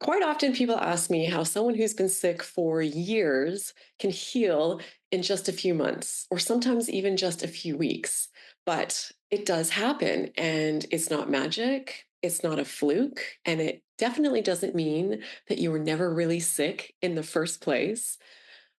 Quite often, people ask me how someone who's been sick for years can heal in just a few months, or sometimes even just a few weeks. But it does happen, and it's not magic, it's not a fluke, and it definitely doesn't mean that you were never really sick in the first place.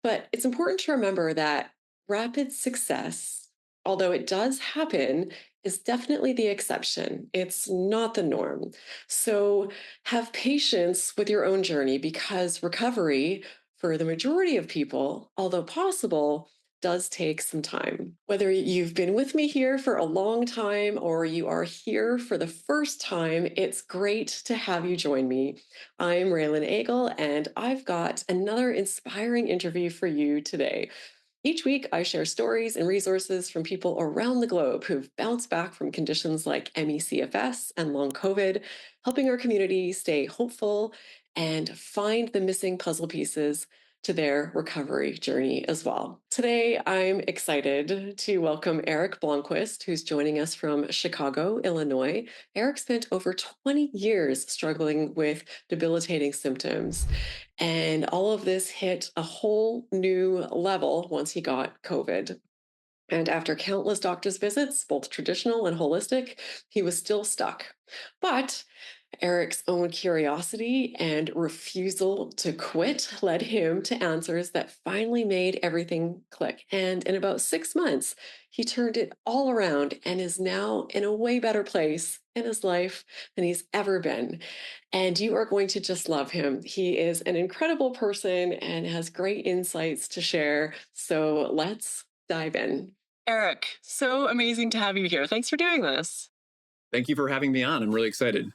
But it's important to remember that rapid success, although it does happen, is definitely the exception. It's not the norm. So have patience with your own journey because recovery, for the majority of people, although possible, does take some time. Whether you've been with me here for a long time or you are here for the first time, it's great to have you join me. I'm Raelan Agle, and I've got another inspiring interview for you today. Each week, I share stories and resources from people around the globe who've bounced back from conditions like ME/CFS and long COVID, helping our community stay hopeful and find the missing puzzle pieces to their recovery journey as well. Today, I'm excited to welcome Eric Blomquist, who's joining us from Chicago, Illinois. Eric spent over 20 years struggling with debilitating symptoms. And all of this hit a whole new level once he got COVID. And after countless doctor's visits, both traditional and holistic, he was still stuck. But Eric's own curiosity and refusal to quit led him to answers that finally made everything click. And in about 6 months, he turned it all around and is now in a way better place in his life than he's ever been. And you are going to just love him. He is an incredible person and has great insights to share. So let's dive in. Eric, so amazing to have you here. Thanks for doing this. Thank you for having me on. I'm really excited.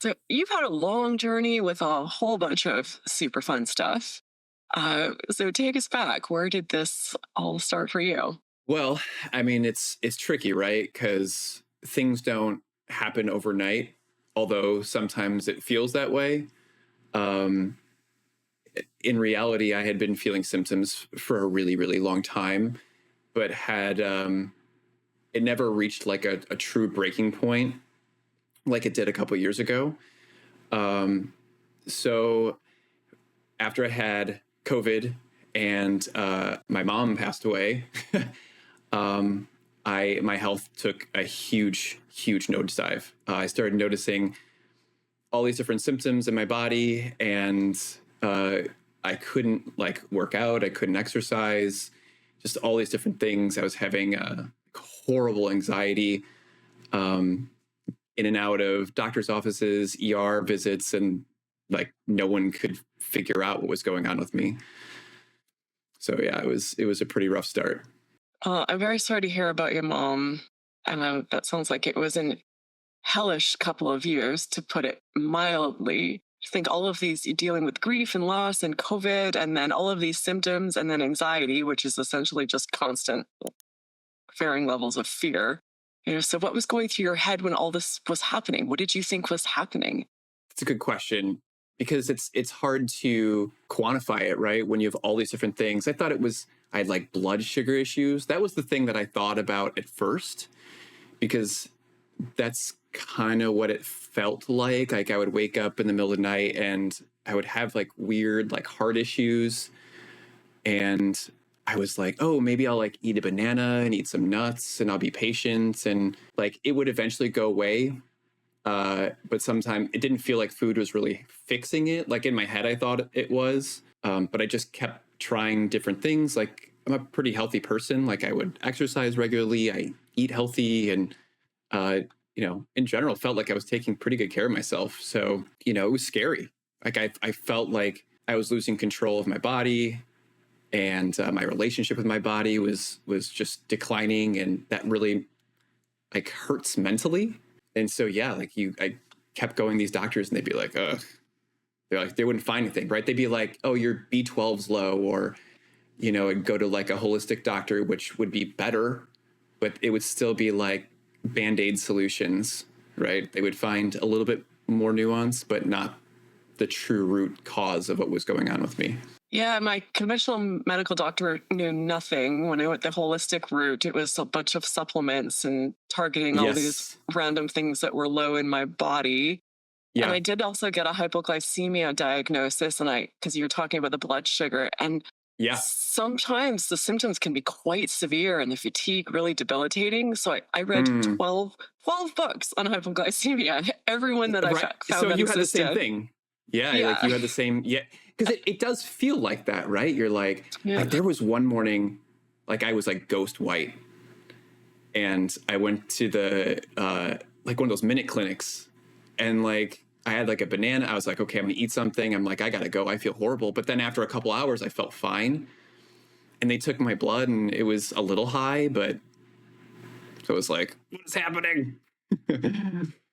So, you've had a long journey with a whole bunch of super fun stuff. So, take us back. Where did this all start for you? Well, I mean, it's tricky, right? Because things don't happen overnight, although sometimes it feels that way. Um, in reality, I had been feeling symptoms for a really, really long time, but had it never reached like a true breaking point like it did a couple years ago. So after I had COVID and my mom passed away, my health took a huge nosedive. I started noticing all these different symptoms in my body, and I couldn't like work out. I couldn't exercise. Just all these different things. I was having horrible anxiety, in and out of doctor's offices, ER visits, and like no one could figure out what was going on with me. So yeah, it was a pretty rough start. I'm very sorry to hear about your mom. And that sounds like it was an hellish couple of years, to put it mildly. I think all of these, you're dealing with grief and loss and COVID, and then all of these symptoms, and then anxiety, which is essentially just constant varying levels of fear. So what was going through your head when all this was happening? What did you think was happening? That's a good question, because it's hard to quantify it, right? When you have all these different things. I thought I had like blood sugar issues. That was the thing that I thought about at first, because that's kind of what it felt like. Like I would wake up in the middle of the night and I would have like weird like heart issues. And I was like, oh, maybe I'll like eat a banana and eat some nuts and I'll be patient. And like it would eventually go away. But sometimes it didn't feel like food was really fixing it. Like in my head, I thought it was. But I just kept trying different things. Like I'm a pretty healthy person. Like I would exercise regularly. I eat healthy, and in general, felt like I was taking pretty good care of myself. So, it was scary. Like I felt like I was losing control of my body, and my relationship with my body was just declining, and that really like hurts mentally. And so, yeah, I kept going to these doctors, and they'd be like, ugh. They're like, they wouldn't find anything, right? They'd be like, oh, your B12's low, or, I'd go to like a holistic doctor, which would be better, but it would still be like Band-Aid solutions, right? They would find a little bit more nuance, but not the true root cause of what was going on with me. Yeah, my conventional medical doctor knew nothing. When I went the holistic route, it was a bunch of supplements and targeting all these Yes. random things that were low in my body. Yeah. And I did also get a hypoglycemia diagnosis, and because you're talking about the blood sugar, and Yeah. sometimes the symptoms can be quite severe and the fatigue really debilitating. So I read Mm. 12 books on hypoglycemia, everyone that I Right. So found that you had the same existed. thing. Yeah, like Yeah. you had the same, yeah. Because it does feel like that, right? You're Yeah. like there was one morning, like I was like ghost white. And I went to the like one of those minute clinics, and like I had like a banana. I was like, okay, I'm gonna eat something. I'm like, I gotta go. I feel horrible. But then after a couple hours, I felt fine. And they took my blood, and it was a little high, but so it was like, what is happening?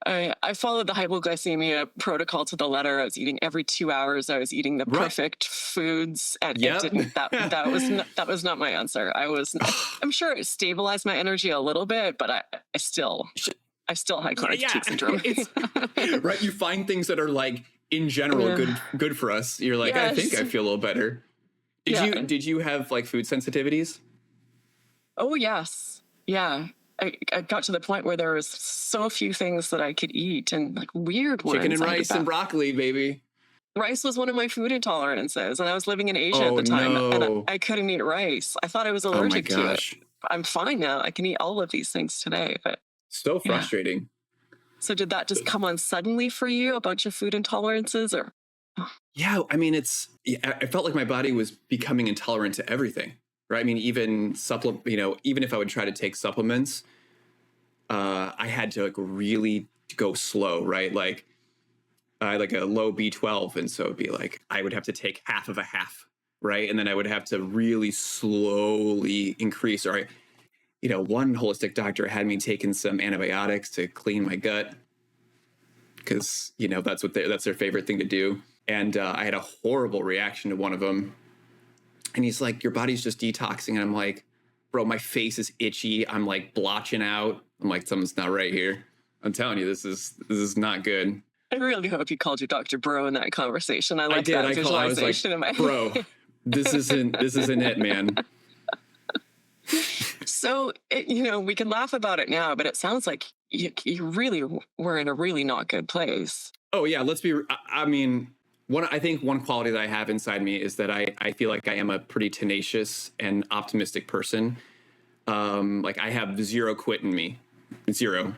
I followed the hypoglycemia protocol to the letter. I was eating every 2 hours. I was eating the Right. perfect foods, and it Yep. didn't. That was not my answer. I'm sure it stabilized my energy a little bit, but I still had chronic Yeah, fatigue syndrome. it's right. You find things that are like in general Yeah. good for us. You're like, I think Yes. I feel a little better. Yeah. Did you have like food sensitivities? Oh yes. Yeah. I got to the point where there was so few things that I could eat, and like weird ones. Chicken and rice and broccoli, baby. Rice was one of my food intolerances, and I was living in Asia at Oh the time, and no. I couldn't eat rice. I thought I was Oh my allergic to it. gosh. I'm fine now. I can eat all of these things today, but So yeah. frustrating. So did that just come on suddenly for you? A bunch of food intolerances, or? Yeah, I mean, I felt like my body was becoming intolerant to everything, right? I mean, even even if I would try to take supplements, I had to like really go slow, right? Like I had like a low B12, and so it'd be like I would have to take half of a half, right? And then I would have to really slowly increase. Or one holistic doctor had me taking some antibiotics to clean my gut because that's their favorite thing to do. And I had a horrible reaction to one of them. And he's like, your body's just detoxing. And I'm like, bro, my face is itchy. I'm like blotching out. I'm like, something's not right here. I'm telling you, this is not good. I really hope you called your Dr. Bro in that conversation. I like that visualization in my head. Bro, this isn't it, man. So, we can laugh about it now, but it sounds like you really were in a really not good place. Oh yeah, I mean, I think one quality that I have inside me is that I feel like I am a pretty tenacious and optimistic person. Like I have zero quit in me, zero.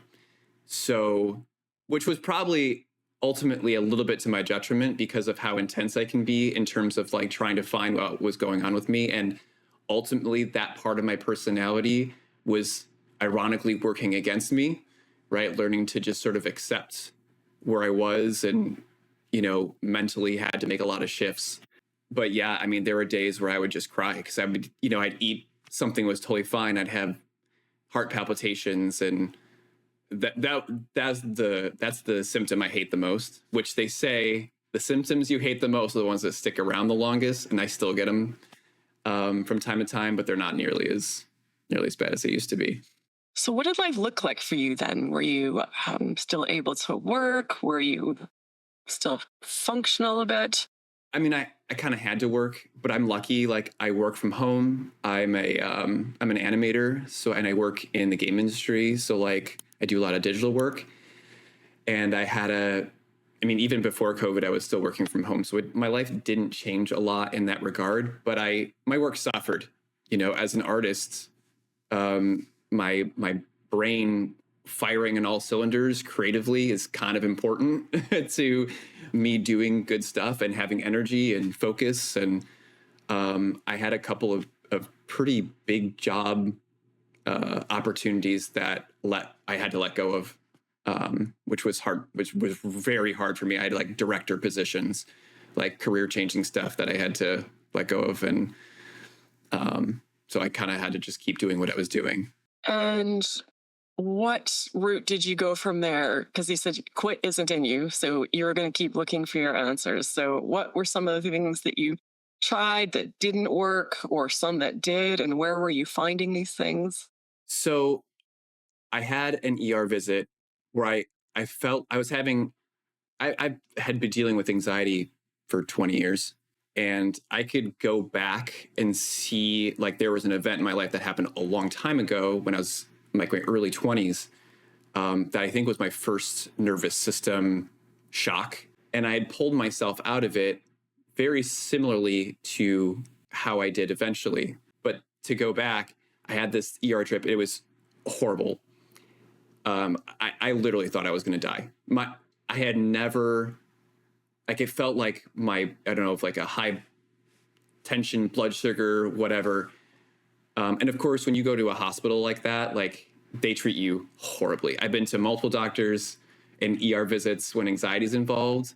So, which was probably ultimately a little bit to my detriment because of how intense I can be in terms of like trying to find what was going on with me. And ultimately that part of my personality was ironically working against me, right? Learning to just sort of accept where I was and, mentally had to make a lot of shifts. But yeah, I mean, there were days where I would just cry because I'd eat something was totally fine. I'd have heart palpitations, and that's the symptom I hate the most, which they say the symptoms you hate the most are the ones that stick around the longest. And I still get them from time to time, but they're not nearly as bad as they used to be. So what did life look like for you then? Were you still able to work? Were you still functional a bit? I mean, I kind of had to work, but I'm lucky. Like I work from home. I'm an animator. And I work in the game industry. So like I do a lot of digital work, and even before COVID, I was still working from home. So my life didn't change a lot in that regard, but my work suffered, as an artist, my brain firing on all cylinders creatively is kind of important to me doing good stuff and having energy and focus. And I had a couple of pretty big job opportunities that I had to let go of, which was hard, which was very hard for me. I had like director positions, like career changing stuff that I had to let go of. And so I kind of had to just keep doing what I was doing. And what route did you go from there? Because you said quit isn't in you, so you're going to keep looking for your answers. So what were some of the things that you tried that didn't work, or some that did, and where were you finding these things? So I had an ER visit where I felt I was having, I had been dealing with anxiety for 20 years. And I could go back and see, like, there was an event in my life that happened a long time ago when I was in like my early 20s, that I think was my first nervous system shock. And I had pulled myself out of it very similarly to how I did eventually. But to go back, I had this ER trip. It was horrible. I literally thought I was going to die. I had never, like, it felt like I don't know, if like a high tension, blood sugar, whatever. And of course, when you go to a hospital like that, like, they treat you horribly. I've been to multiple doctors and ER visits when anxiety is involved.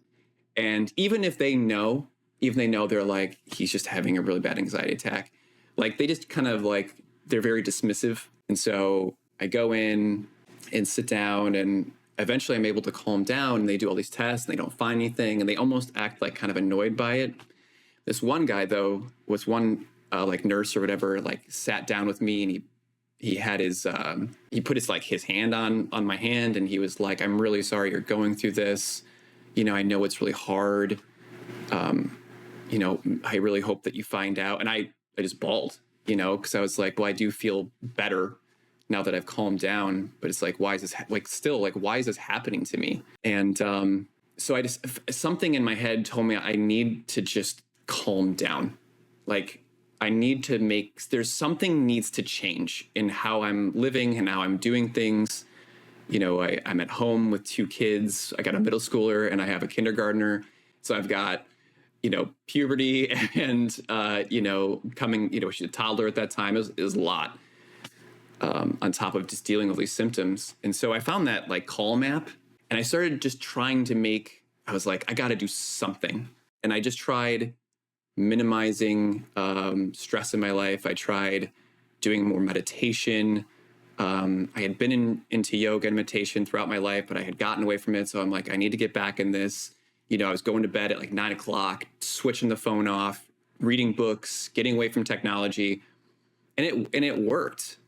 And even if they know, they're like, he's just having a really bad anxiety attack. Like, they just kind of like, they're very dismissive. And so I go in and sit down, and eventually I'm able to calm down, and they do all these tests and they don't find anything, and they almost act like kind of annoyed by it. This one guy, though, was one like nurse or whatever, like sat down with me, and he had his he put his hand on my hand, and he was like, I'm really sorry you're going through this. You know, I know it's really hard. You know, I really hope that you find out. And I just bawled, you know, because I was like, well, I do feel better now that I've calmed down, but it's like, why is this why is this happening to me? And so I just, something in my head told me I need to just calm down. Like, I need to something needs to change in how I'm living and how I'm doing things. You know, I'm at home with 2 kids. I got a middle schooler and I have a kindergartner. So I've got, you know, puberty and, you know, coming, you know, she's a toddler at that time. It was a lot. On top of just dealing with these symptoms. And so I found that like Calm app, and I started just trying to I was like, I got to do something. And I just tried minimizing stress in my life. I tried doing more meditation. I had been into yoga and meditation throughout my life, but I had gotten away from it. So I'm like, I need to get back in this. You know, I was going to bed at like 9 o'clock, switching the phone off, reading books, getting away from technology. And it worked.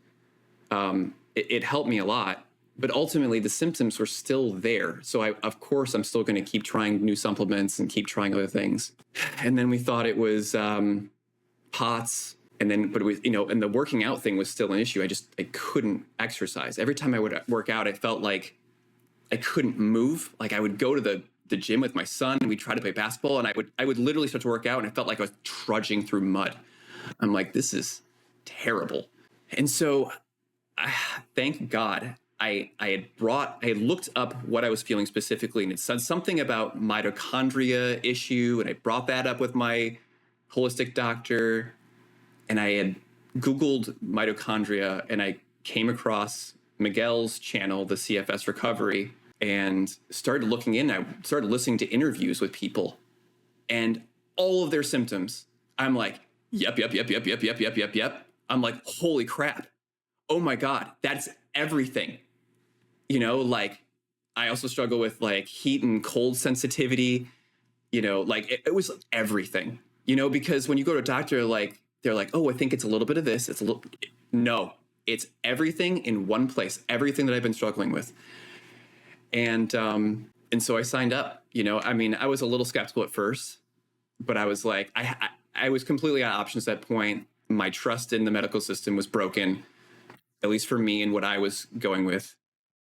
It helped me a lot, but ultimately the symptoms were still there. So of course, I'm still going to keep trying new supplements and keep trying other things. And then we thought it was POTS. And then, but it was, you know, and the working out thing was still an issue. I couldn't exercise. Every time I would work out, I felt like I couldn't move. Like, I would go to the gym with my son and we'd try to play basketball, and I would literally start to work out and I felt like I was trudging through mud. I'm like, this is terrible. And so thank God I had looked up what I was feeling specifically, and it said something about mitochondria issue, and I brought that up with my holistic doctor, and I had Googled mitochondria, and I came across Miguel's channel, the CFS Recovery, and started looking in. I started listening to interviews with people, and all of their symptoms, I'm like, yep. I'm like, holy crap. Oh my God, that's everything. You know, like, I also struggle with like heat and cold sensitivity, you know, like it was everything, you know, because when you go to a doctor, like, they're like, oh, I think it's a little bit of this. No, it's everything in one place, everything that I've been struggling with. And so I signed up, you know, I mean, I was a little skeptical at first, but I was like, I was completely out of options at that point. My trust in the medical system was broken, at least for me and what I was going with,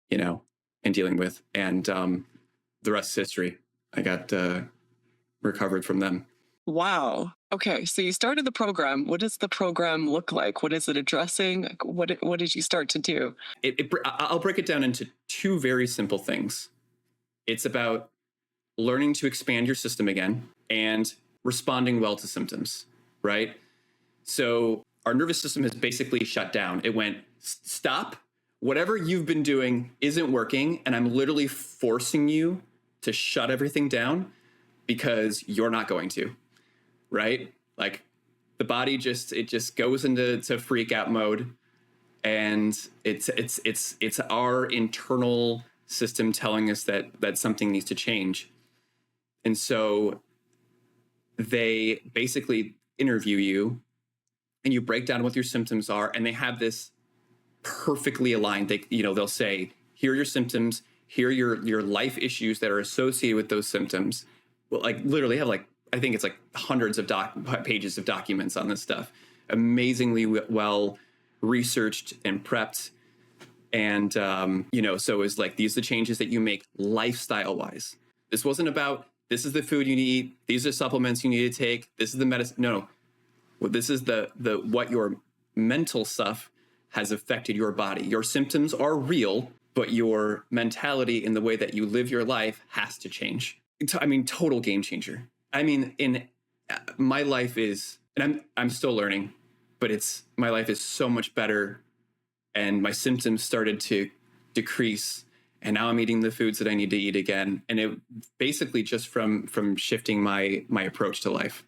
you know, and dealing with. And the rest is history. I got recovered from them. Wow. Okay. So you started the program. What does the program look like? What is it addressing? What did you start to do? I'll break it down into 2 very simple things. It's about learning to expand your system again and responding well to symptoms, right? So our nervous system has basically shut down. It went, stop. Whatever you've been doing isn't working, and I'm literally forcing you to shut everything down because you're not going to, right? Like, the body just goes into freak out mode, and it's our internal system telling us that something needs to change. And so they basically interview you, and you break down what your symptoms are, and they have this perfectly aligned. They'll say, here are your symptoms, here are your life issues that are associated with those symptoms. Well, like, literally have like, I think it's like hundreds of pages of documents on this stuff. Amazingly well researched and prepped. And, so it's like, these are the changes that you make lifestyle wise. This wasn't about, this is the food you need to eat, these are supplements you need to take, this is the medicine. No. Well, this is the what your mental stuff has affected your body. Your symptoms are real, but your mentality and the way that you live your life has to change. I mean, total game changer. I mean, in my life is, and I'm still learning, but my life is so much better, and my symptoms started to decrease, and now I'm eating the foods that I need to eat again. And it basically just from shifting my approach to life.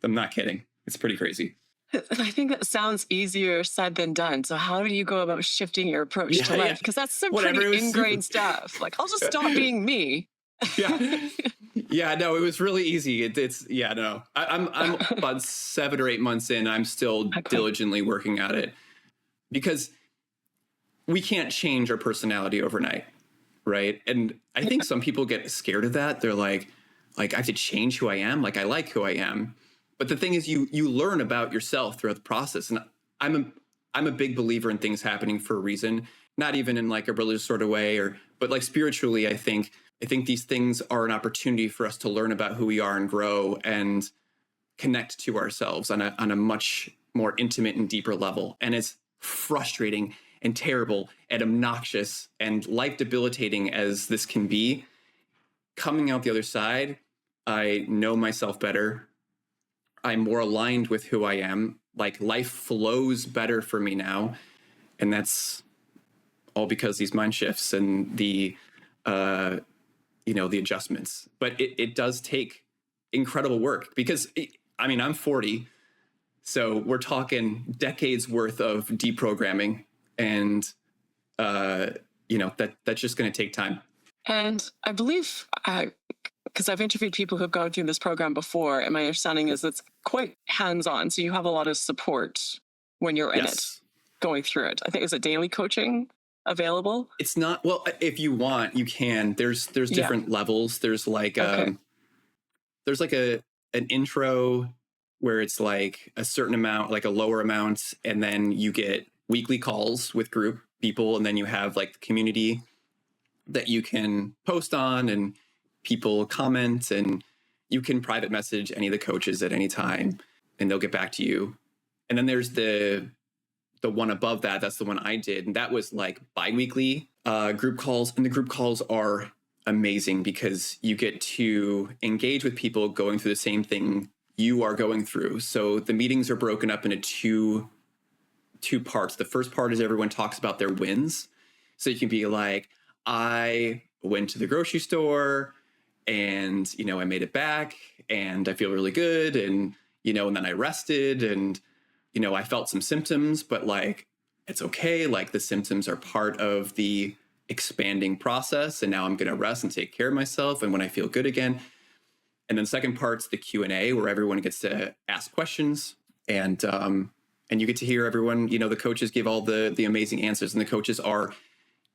I'm not kidding. It's pretty crazy. I think that sounds easier said than done. So how do you go about shifting your approach to life? Because that's some pretty ingrained stuff. Like, I'll just stop being me. Yeah, no, it was really easy. I'm about 7 or 8 months in. I'm still diligently working at it, because we can't change our personality overnight, right? And I think some people get scared of that. They're like I have to change who I am. Like, I like who I am. But the thing is, you learn about yourself throughout the process. And I'm a big believer in things happening for a reason, not even in like a religious sort of way, but like spiritually. I think these things are an opportunity for us to learn about who we are and grow and connect to ourselves on a much more intimate and deeper level. And it's frustrating and terrible and obnoxious and life debilitating as this can be. Coming out the other side, I know myself better. I'm more aligned with who I am. Like, life flows better for me now. And that's all because these mind shifts and the adjustments. But it does take incredible work, because I'm 40. So we're talking decades worth of deprogramming, and that's just going to take time. And I believe, because I've interviewed people who've gone through this program before, and my understanding is it's quite hands-on. So you have a lot of support when you're in it, going through it. I think, is it daily coaching available? It's not, well, if you want, you can. There's different levels. There's like there's like an intro where it's like a certain amount, like a lower amount, and then you get weekly calls with group people, and then you have like the community that you can post on, and people comment, and you can private message any of the coaches at any time, and they'll get back to you. And then there's the one above that. That's the one I did, and that was like bi-weekly group calls. And the group calls are amazing because you get to engage with people going through the same thing you are going through. So the meetings are broken up into two parts. The first part is everyone talks about their wins. So you can be like, I went to the grocery store and, I made it back and I feel really good. And, and then I rested and, I felt some symptoms, but like, it's okay. Like, the symptoms are part of the expanding process. And now I'm going to rest and take care of myself. And when I feel good again. And then the second part's the Q&A, where everyone gets to ask questions, and you get to hear everyone, the coaches give all the amazing answers, and the coaches are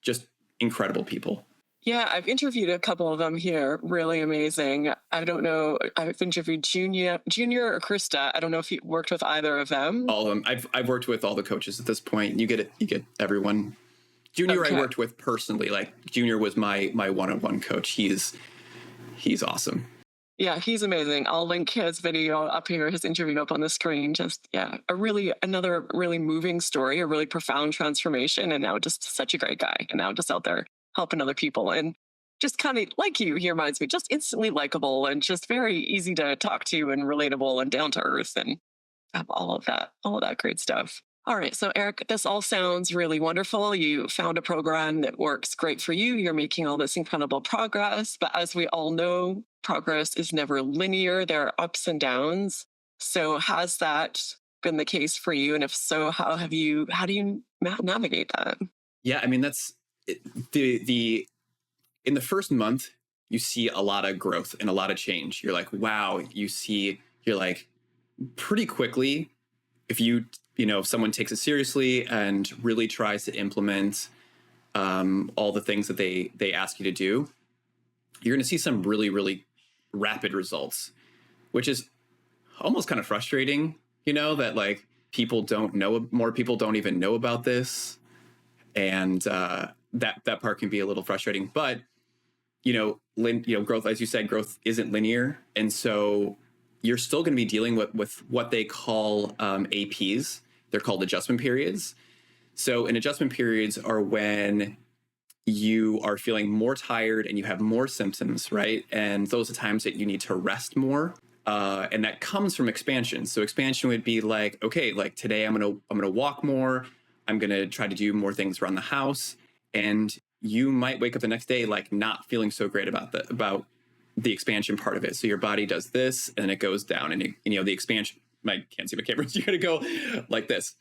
just incredible people. Yeah, I've interviewed a couple of them here. Really amazing. I don't know. I've interviewed Junior or Krista. I don't know if you worked with either of them. All of them. I've worked with all the coaches at this point. You get everyone. Junior, okay. I worked with personally. Like, Junior was my one-on-one coach. He's awesome. Yeah, he's amazing. I'll link his video up here, his interview up on the screen. Just, another really moving story, a really profound transformation. And now just such a great guy. And now just out there helping other people. And just kind of like you, he reminds me, just instantly likable and just very easy to talk to and relatable and down to earth and all of that great stuff. All right. So Eric, this all sounds really wonderful. You found a program that works great for you. You're making all this incredible progress. But as we all know, progress is never linear. There are ups and downs. So has that been the case for you? And if so, how do you navigate that? Yeah, that's in the first month, you see a lot of growth and a lot of change. You're like, wow, you're like, pretty quickly, if someone takes it seriously and really tries to implement all the things that they ask you to do, you're going to see some really, really rapid results, which is almost kind of frustrating, that like more people don't even know about this. And that part can be a little frustrating, but growth, as you said, growth isn't linear. And so you're still going to be dealing with what they call APs. They're called adjustment periods. So in adjustment periods are when you are feeling more tired and you have more symptoms, right? And those are times that you need to rest more. And that comes from expansion. So expansion would be like, okay, like today I'm gonna walk more. I'm gonna try to do more things around the house. And you might wake up the next day like not feeling so great about the expansion part of it. So your body does this and then it goes down, and the expansion. I can't see my camera. So you're gonna go like this.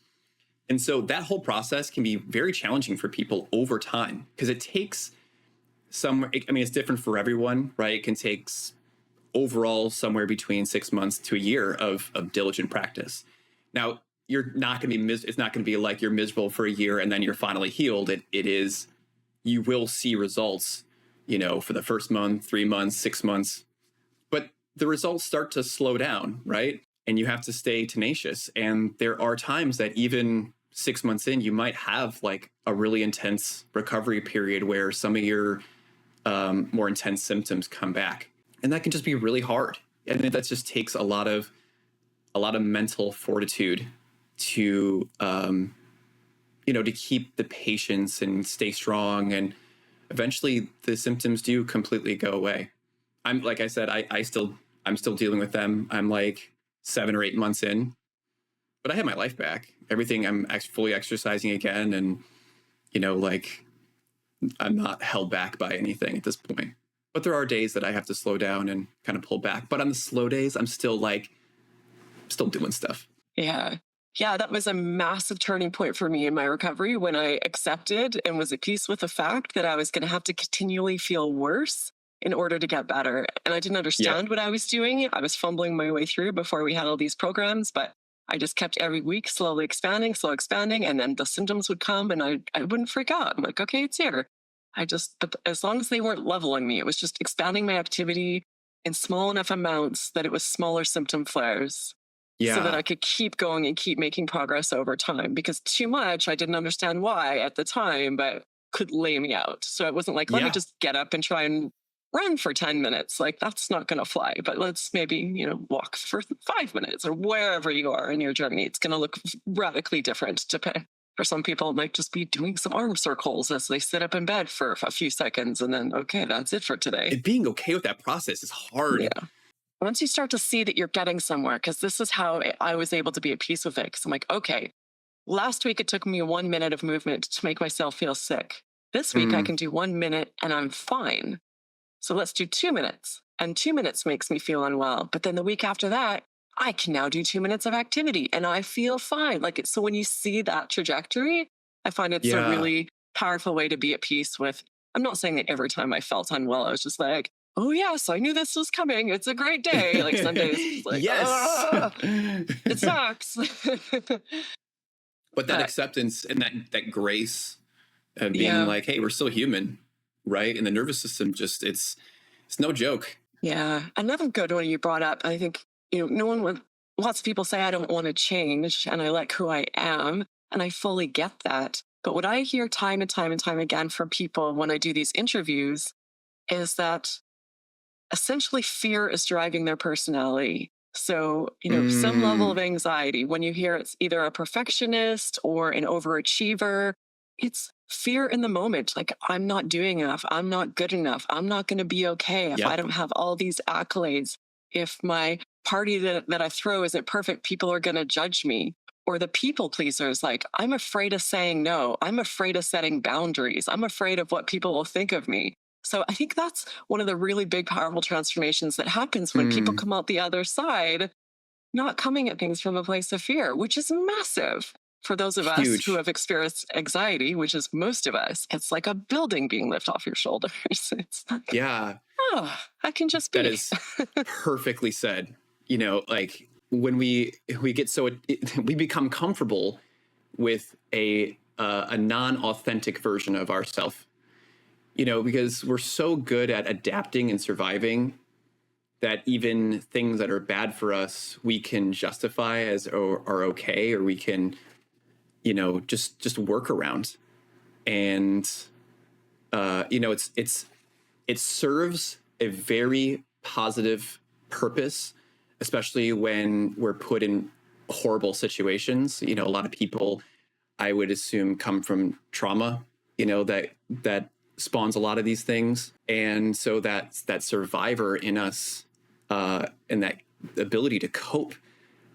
And so that whole process can be very challenging for people over time, because it takes it's different for everyone, right? It can take overall somewhere between 6 months to a year of diligent practice. Now, you're not going to be it's not going to be like you're miserable for a year and then you're finally healed. It is, you will see results, for the first month, 3 months, 6 months, but the results start to slow down, right? And you have to stay tenacious. And there are times that even 6 months in, you might have like a really intense recovery period where some of your more intense symptoms come back. And that can just be really hard. And that just takes a lot of mental fortitude to, to keep the patience and stay strong. And eventually the symptoms do completely go away. Like I said, I'm still dealing with them. I'm like 7 or 8 months in, but I have my life back. Everything, I'm fully exercising again. And, I'm not held back by anything at this point. But there are days that I have to slow down and kind of pull back. But on the slow days, I'm still doing stuff. Yeah. Yeah, that was a massive turning point for me in my recovery, when I accepted and was at peace with the fact that I was going to have to continually feel worse in order to get better. And I didn't understand what I was doing. I was fumbling my way through before we had all these programs, but I just kept every week slow expanding. And then the symptoms would come and I wouldn't freak out. I'm like, okay, it's here. But as long as they weren't leveling me, it was just expanding my activity in small enough amounts that it was smaller symptom flares. So that I could keep going and keep making progress over time. Because too much, I didn't understand why at the time, but could lay me out. So it wasn't like, let me just get up and try and run for 10 minutes. Like, that's not going to fly. But let's maybe, walk for 5 minutes, or wherever you are in your journey. It's going to look radically different for some people. It might just be doing some arm circles as they sit up in bed for a few seconds, and then, okay, that's it for today. And being okay with that process is hard. Yeah. Once you start to see that you're getting somewhere, because this is how I was able to be at peace with it. Because I'm like, okay, last week it took me 1 minute of movement to make myself feel sick. This week I can do 1 minute and I'm fine. So let's do 2 minutes. And 2 minutes makes me feel unwell. But then the week after that, I can now do 2 minutes of activity and I feel fine. So when you see that trajectory, I find it's a really powerful way to be at peace with. I'm not saying that every time I felt unwell, I was just like, oh yes, I knew this was coming. It's a great day. Like some days, it's like, yes, it sucks. But that acceptance and that grace of being like, hey, we're still human, right? And the nervous system it's no joke. Yeah. Another good one you brought up, I think, lots of people say, I don't want to change and I like who I am. And I fully get that. But what I hear time and time and time again from people when I do these interviews is that essentially fear is driving their personality. So, some level of anxiety, when you hear it's either a perfectionist or an overachiever, it's fear in the moment. Like, I'm not doing enough. I'm not good enough. I'm not going to be okay if I don't have all these accolades. If my party that I throw isn't perfect, people are going to judge me. Or the people pleasers, like, I'm afraid of saying no. I'm afraid of setting boundaries. I'm afraid of what people will think of me. So I think that's one of the really big, powerful transformations that happens when people come out the other side, not coming at things from a place of fear, which is massive. For those of us who have experienced anxiety, which is most of us, it's like a building being lifted off your shoulders. It's like, I can just be. That is perfectly said. Like when we get we become comfortable with a non-authentic version of ourselves. Because we're so good at adapting and surviving that even things that are bad for us, we can justify as are okay, or we can, just work around. And, it's it serves a very positive purpose, especially when we're put in horrible situations. You know, a lot of people, I would assume, come from trauma, you know, that spawns a lot of these things. And so that survivor in us, and that ability to cope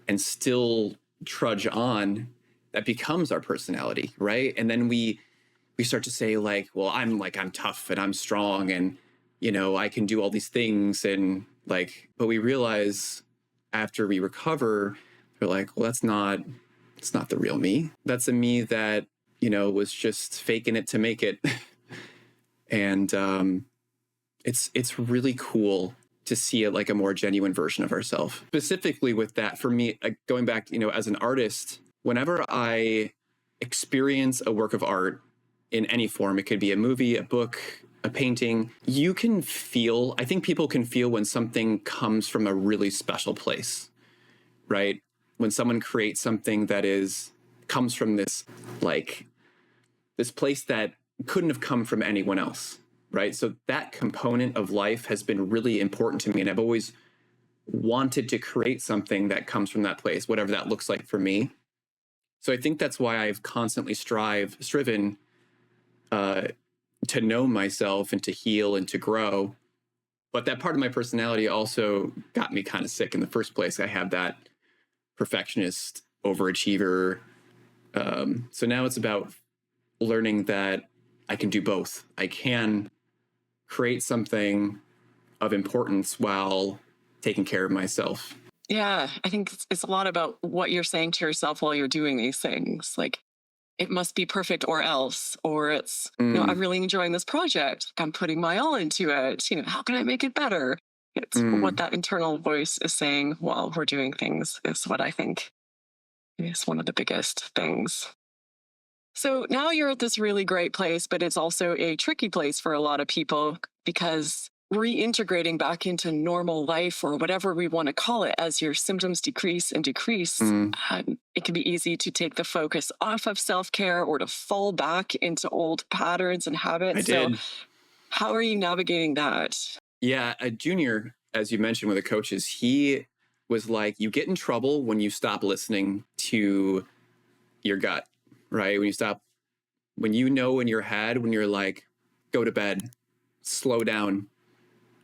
and still trudge on, that becomes our personality, right? And then we start to say like, well, I'm tough and I'm strong and, you know, I can do all these things. And like, but we realize after we recover, we're like, well, it's not the real me. That's a me that, you know, was just faking it to make it. And it's really cool to see it like a more genuine version of ourselves. Specifically with that, for me, going back, you know, as an artist, whenever I experience a work of art in any form, it could be a movie, a book, a painting, you can feel, I think people can feel when something comes from a really special place, right? When someone creates something that comes from this place that couldn't have come from anyone else, right? So that component of life has been really important to me. And I've always wanted to create something that comes from that place, whatever that looks like for me. So I think that's why I've constantly striven to know myself and to heal and to grow. But that part of my personality also got me kind of sick in the first place. I have that perfectionist, overachiever. So now it's about learning that I can do both. I can create something of importance while taking care of myself. Yeah, I think it's a lot about what you're saying to yourself while you're doing these things. Like, it must be perfect or else, or it's, you know, I'm really enjoying this project. I'm putting my all into it. You know, how can I make it better? It's what that internal voice is saying while we're doing things is what I think is one of the biggest things. So now you're at this really great place, but it's also a tricky place for a lot of people because reintegrating back into normal life or whatever we want to call it as your symptoms decrease and decrease, it can be easy to take the focus off of self-care or to fall back into old patterns and habits. I did. So how are you navigating that? Yeah, a junior, as you mentioned with the coaches, he was like, you get in trouble when you stop listening to your gut, right? When you know in your head, when you're like, go to bed, slow down,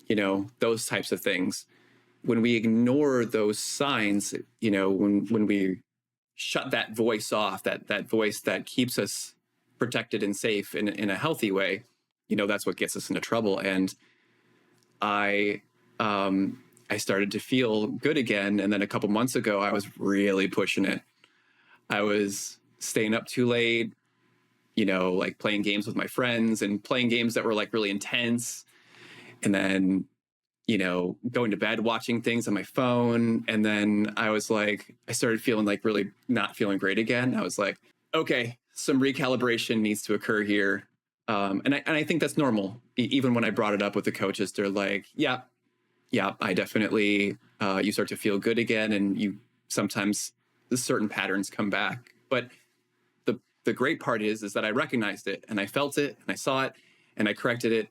you know, those types of things. When we ignore those signs, you know, when we shut that voice off, that voice that keeps us protected and safe in a healthy way, you know, that's what gets us into trouble. And I started to feel good again. And then a couple months ago, I was really pushing it. I was staying up too late, you know, like playing games with my friends and playing games that were like really intense. And then, you know, going to bed, watching things on my phone. And then I started feeling like really not feeling great again. I was like, okay, some recalibration needs to occur here. And I think that's normal. Even when I brought it up with the coaches, they're like, yeah, I definitely, you start to feel good again. And you sometimes certain patterns come back. But the great part is that I recognized it and I felt it and I saw it and I corrected it.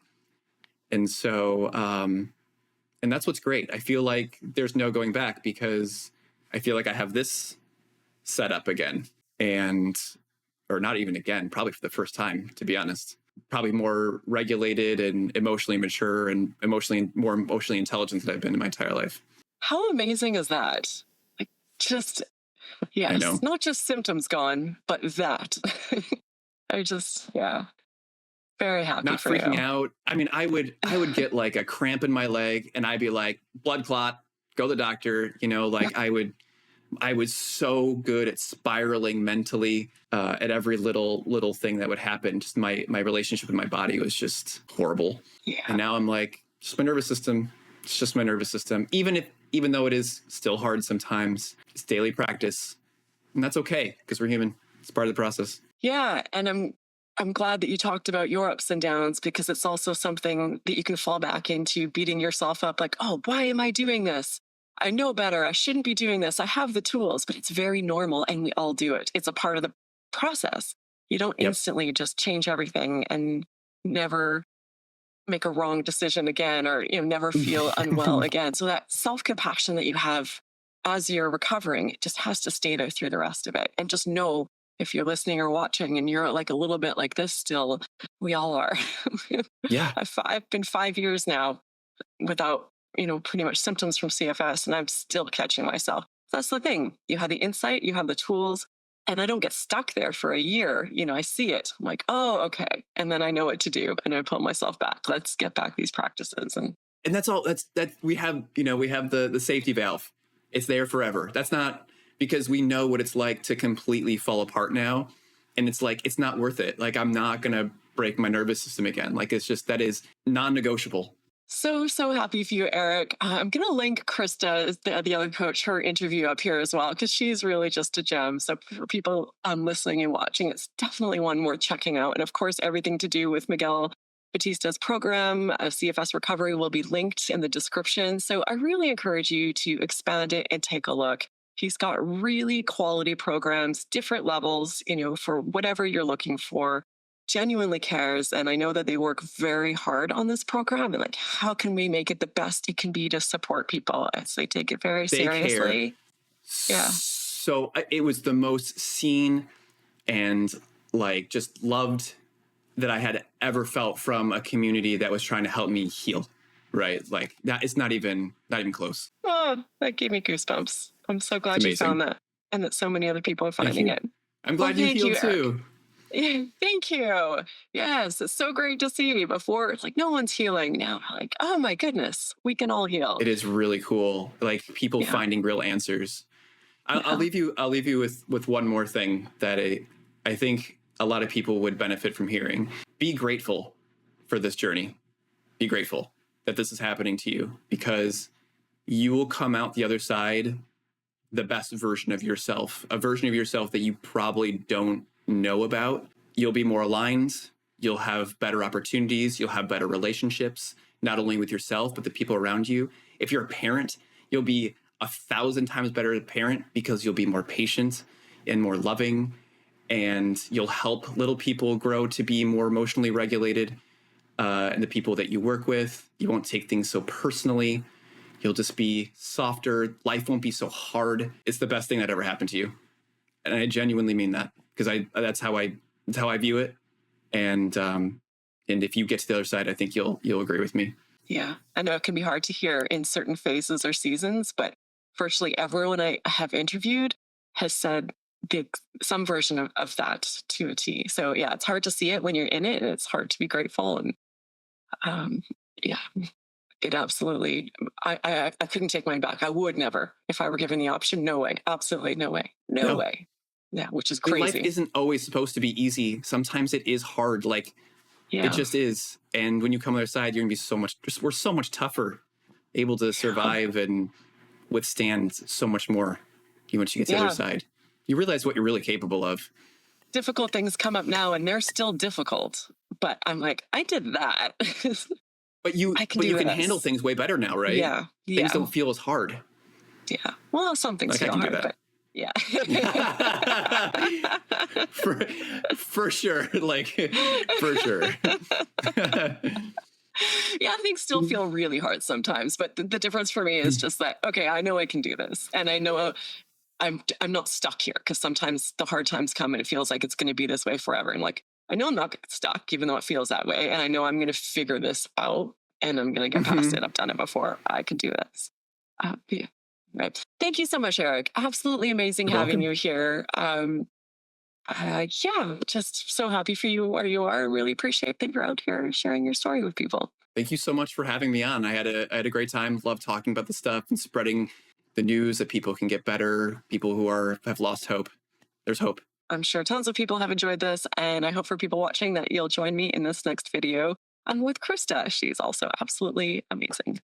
And so, and that's what's great. I feel like there's no going back because I feel like I have this set up again or not even again, probably for the first time, to be honest. Probably more regulated and emotionally mature and more emotionally intelligent than I've been in my entire life. How amazing is that? Like, just, yes, not just symptoms gone, but that. Very happy not for freaking you. out. I mean, I would get like a cramp in my leg and I'd be like, blood clot, go to the doctor. You know, like I was so good at spiraling mentally at every little thing that would happen. Just my relationship with my body was just horrible. Yeah. And now I'm like, just my nervous system. It's just my nervous system. Even though it is still hard sometimes, it's daily practice. And that's okay because we're human. It's part of the process. Yeah. And I'm glad that you talked about your ups and downs because it's also something that you can fall back into, beating yourself up like, oh, why am I doing this? I know better. I shouldn't be doing this. I have the tools, but it's very normal and we all do it. It's a part of the process. You don't instantly just change everything and never make a wrong decision again, or never feel unwell again. So that self-compassion that you have as you're recovering, it just has to stay there through the rest of it. And just know, if you're listening or watching and you're like a little bit like this still, we all are. Yeah. I've been 5 years now without, pretty much symptoms from CFS, and I'm still catching myself. That's the thing. You have the insight, you have the tools, and I don't get stuck there for a year. I see it. I'm like, oh, okay. And then I know what to do, and I pull myself back. Let's get back these practices. And that's all. That we have. We have the safety valve. It's there forever. That's not because we know what it's like to completely fall apart now, and it's like it's not worth it. Like I'm not gonna break my nervous system again. Like it's just that is non-negotiable. So happy for you, Eric. I'm going to link Krista, the other coach, her interview up here as well, because she's really just a gem. So for people listening and watching, it's definitely one worth checking out. And of course, everything to do with Miguel Batista's program, CFS Recovery, will be linked in the description. So I really encourage you to expand it and take a look. He's got really quality programs, different levels, for whatever you're looking for. Genuinely cares, and I know that they work very hard on this program, and like, how can we make it the best it can be to support people as they take it very seriously? Yeah. So it was the most seen and like just loved that I had ever felt from a community that was trying to help me heal. Right, like that. It's not even close. Oh, that gave me goosebumps. I'm so glad you found that, and that so many other people are finding it. I'm glad you healed too. Yeah, thank you. Yes, it's so great to see. Before, it's like no one's healing. Now, like, oh my goodness, we can all heal. It is really cool. Like people finding real answers. I'll leave you with one more thing that I think a lot of people would benefit from hearing. Be grateful for this journey. Be grateful that this is happening to you, because you will come out the other side the best version of yourself, a version of yourself that you probably don't know about. You'll be more aligned. You'll have better opportunities. You'll have better relationships, not only with yourself, but the people around you. If you're a parent, you'll be 1,000 times better as a parent, because you'll be more patient and more loving, and you'll help little people grow to be more emotionally regulated. And the people that you work with, you won't take things so personally. You'll just be softer. Life won't be so hard. It's the best thing that ever happened to you. And I genuinely mean that, because that's how I view it. And if you get to the other side, I think you'll agree with me. Yeah, I know it can be hard to hear in certain phases or seasons, but virtually everyone I have interviewed has said some version of that to a T. So yeah, it's hard to see it when you're in it, and it's hard to be grateful. And yeah, it absolutely, I couldn't take mine back. I would never, if I were given the option. No way. Absolutely no way. No way. Yeah, which is crazy. Life isn't always supposed to be easy. Sometimes it is hard. Like it just is. And when you come on the other side, you're gonna be we're so much tougher, able to survive and withstand so much more. Once you get to the other side, you realize what you're really capable of. Difficult things come up now, and they're still difficult. But I'm like, I did that. But you can handle things way better now, right? Yeah. Things don't feel as hard. Yeah. Well, some things feel hard, but yeah. for sure. Like, for sure. Yeah, things still feel really hard sometimes. But the difference for me is just that, okay, I know I can do this. And I know I'm not stuck here, because sometimes the hard times come and it feels like it's going to be this way forever. And like, I know I'm not stuck, even though it feels that way. And I know I'm going to figure this out, and I'm going to get past it. I've done it before. I can do this. Yeah. Right. Thank you so much, Eric. Absolutely amazing having you here. Yeah, just so happy for you where you are. Really appreciate that you're out here sharing your story with people. Thank you so much for having me on. I had a great time. Love talking about this stuff and spreading the news that people can get better. People who have lost hope. There's hope. I'm sure tons of people have enjoyed this, and I hope for people watching that you'll join me in this next video with Krista. She's also absolutely amazing.